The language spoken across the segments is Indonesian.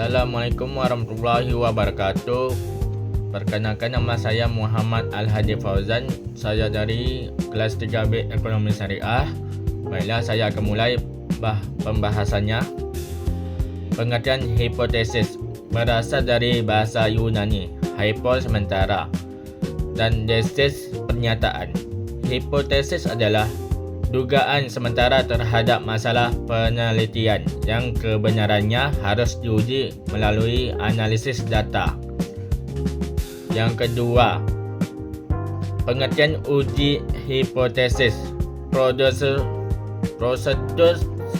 Assalamualaikum warahmatullahi wabarakatuh. Perkenalkan, nama saya Muhammad Al-Hadi Fauzan. Saya dari kelas 3B Ekonomi Syariah. Baiklah, saya akan mulai pembahasannya. Pengertian hipotesis berasal dari bahasa Yunani, hypo sementara, dan desis pernyataan. Hipotesis adalah dugaan sementara terhadap masalah penelitian yang kebenarannya harus diuji melalui analisis data. Yang kedua, pengertian uji hipotesis, prosedur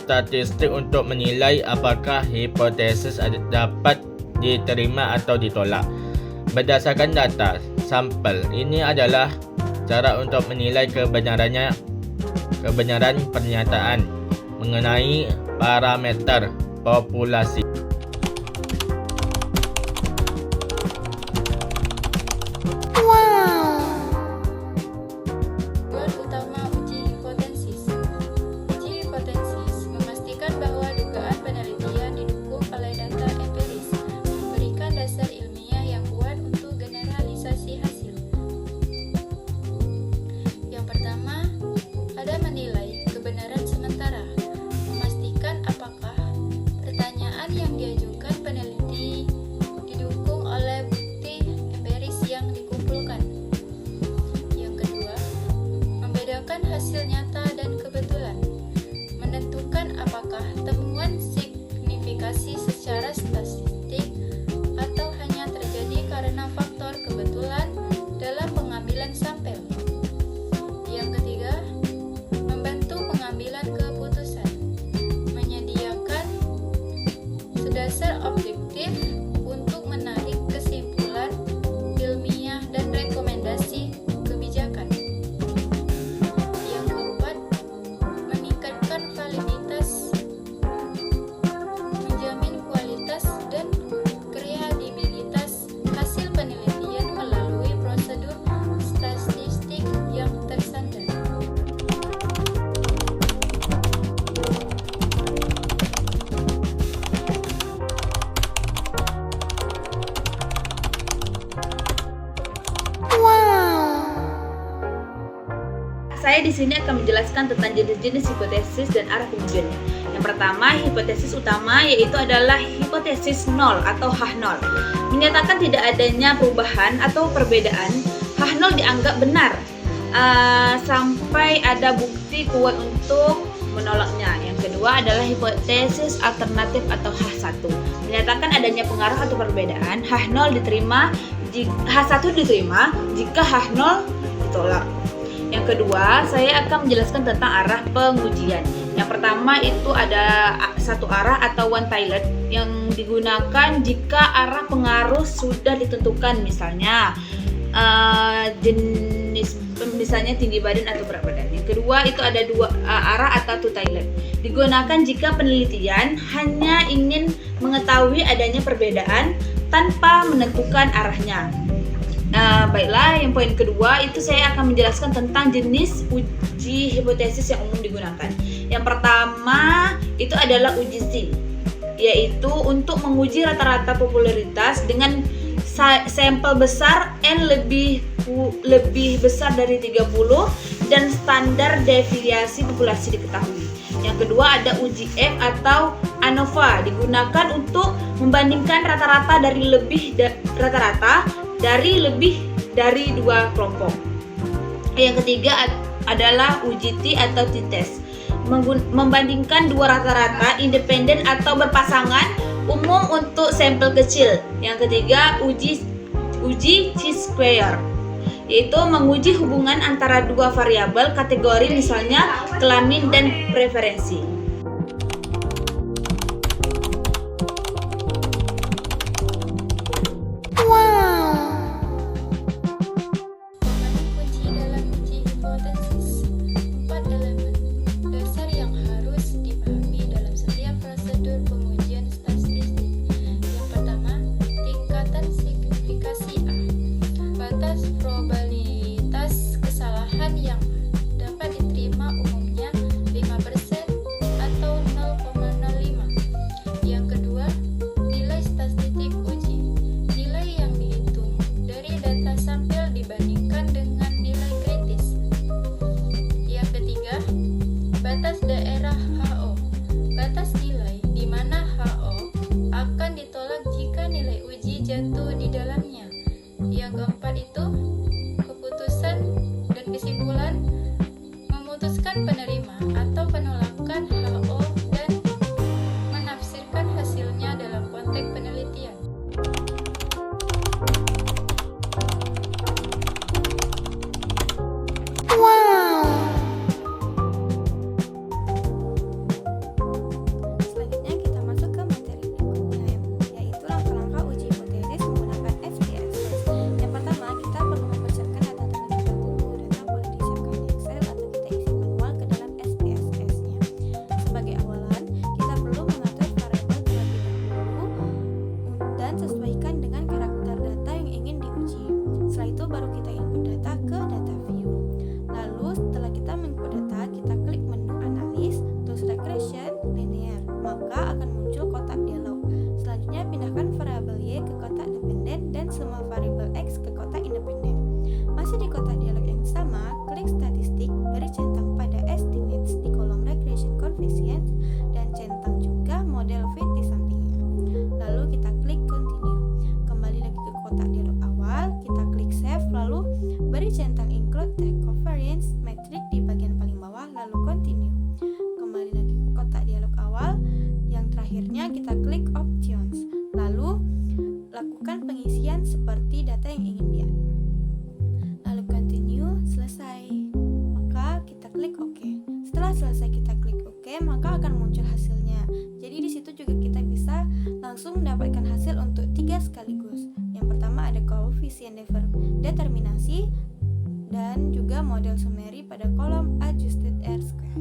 statistik untuk menilai apakah hipotesis dapat diterima atau ditolak berdasarkan data sampel. Ini adalah cara untuk menilai kebenaran pernyataan mengenai parameter populasi. Tujuan utama uji hipotesis. Uji hipotesis memastikan bahwa dugaan penelitian didukung oleh data empiris, memberikan dasar ilmiah yang kuat untuk generalisasi hasil. Yang pertama, ada menilai kebenaran sementara, memastikan apakah pertanyaan yang diajukan peneliti didukung oleh bukti empiris yang dikumpulkan. Yang kedua, membedakan hasil nyata dan kebetulan, menentukan apakah temuan signifikasi secara statistik atau hanya terjadi karena faktor kebetulan dalam pengambilan sampel. Yang ketiga, membantu pengambilan keputusan, menyediakan dasar objektif untuk menarik kesimpulan ilmiah dan rekomendasi kebijakan. Yang keempat, meningkatkan validitas, menjamin kualitas dan kredibilitas hasil penelitian melalui prosedur statistik yang terstandar. Saya di sini akan menjelaskan tentang jenis-jenis hipotesis dan arah pengujiannya. Yang pertama, hipotesis utama yaitu adalah hipotesis nol atau H0. Menyatakan tidak adanya perubahan atau perbedaan, H0 dianggap benar sampai ada bukti kuat untuk menolaknya. Yang kedua adalah hipotesis alternatif atau H1. Menyatakan adanya pengaruh atau perbedaan, H0 diterima, H1 diterima jika H0 ditolak. Yang kedua, saya akan menjelaskan tentang arah pengujian. Yang pertama itu ada satu arah atau one pilot yang digunakan jika arah pengaruh sudah ditentukan, misalnya jenis, misalnya tinggi badan atau berat badan. Yang kedua itu ada dua arah atau two pilot. Digunakan jika penelitian hanya ingin mengetahui adanya perbedaan tanpa menentukan arahnya. Baiklah, yang poin kedua itu saya akan menjelaskan tentang jenis uji hipotesis yang umum digunakan. Yang pertama itu adalah uji Z, yaitu untuk menguji rata-rata popularitas dengan sampel besar N lebih besar dari 30 dan standar deviasi populasi diketahui. Yang kedua ada uji F atau ANOVA, digunakan untuk membandingkan rata-rata dari lebih dari dua kelompok. Yang ketiga adalah uji T atau T-test, membandingkan dua rata-rata independen atau berpasangan umum untuk sampel kecil. Yang ketiga uji T-square, yaitu menguji hubungan antara dua variabel kategori, misalnya kelamin dan preferensi. Kunci dalam uji hipotesis. 4 elemen dasar yang harus dipahami dalam setiap prosedur pengujian statistik. Yang pertama, tingkatan signifikasi A. Batas probabilitas kesalahan yang dapat diterima umumnya 5% Batas daerah HO. Batas nilai di mana HO akan ditolak jika nilai uji jatuh di dalamnya. Yang keempat itu keputusan dan kesimpulan memutuskan penerima atau penolakan HO dan menafsirkan hasilnya dalam konteks penelitian. Selanjutnya kita masuk ke materi berikutnya, yaitu langkah-langkah uji hipotesis menggunakan SPSS. Yang pertama, kita perlu mempersiapkan data terlebih dahulu. Data boleh disiapkan di Excel atau kita isi manual ke dalam SPSS-nya. Sebagai awalan, kita perlu mengatur variabel terlebih dahulu dan sesuaikan dengan karakter data yang ingin diuji. Setelah itu baru kita input data ke data view. Lalu setelah kita menginput data, kita klik menu analis, terus regression linear, maka akan muncul kotak dialog. Selanjutnya pindahkan variabel Y ke kotak dependen dan semua variabel X ke kotak independen. Masih di kotak dialog yang sama, klik statistik, beri centang pada estimates di kolom regression coefficients dan centang juga model fit di sampingnya. Lalu kita klik continue. Kembali lagi ke kotak dialog awal, kita klik save, lalu beri centang include tag covariance metric di bagian paling bawah, lalu continue. Kembali lagi ke kotak dialog awal, yang terakhirnya kita klik options, lalu lakukan pengisian seperti data yang ingin dia. Lalu continue, selesai. Maka kita klik OK. Setelah selesai kita klik OK, maka akan muncul hasilnya. Jadi di situ juga kita bisa langsung mendapatkan hasil untuk 3 sekaligus. Yang pertama ada koefisien determinasi dan juga model summary pada kolom adjusted R square.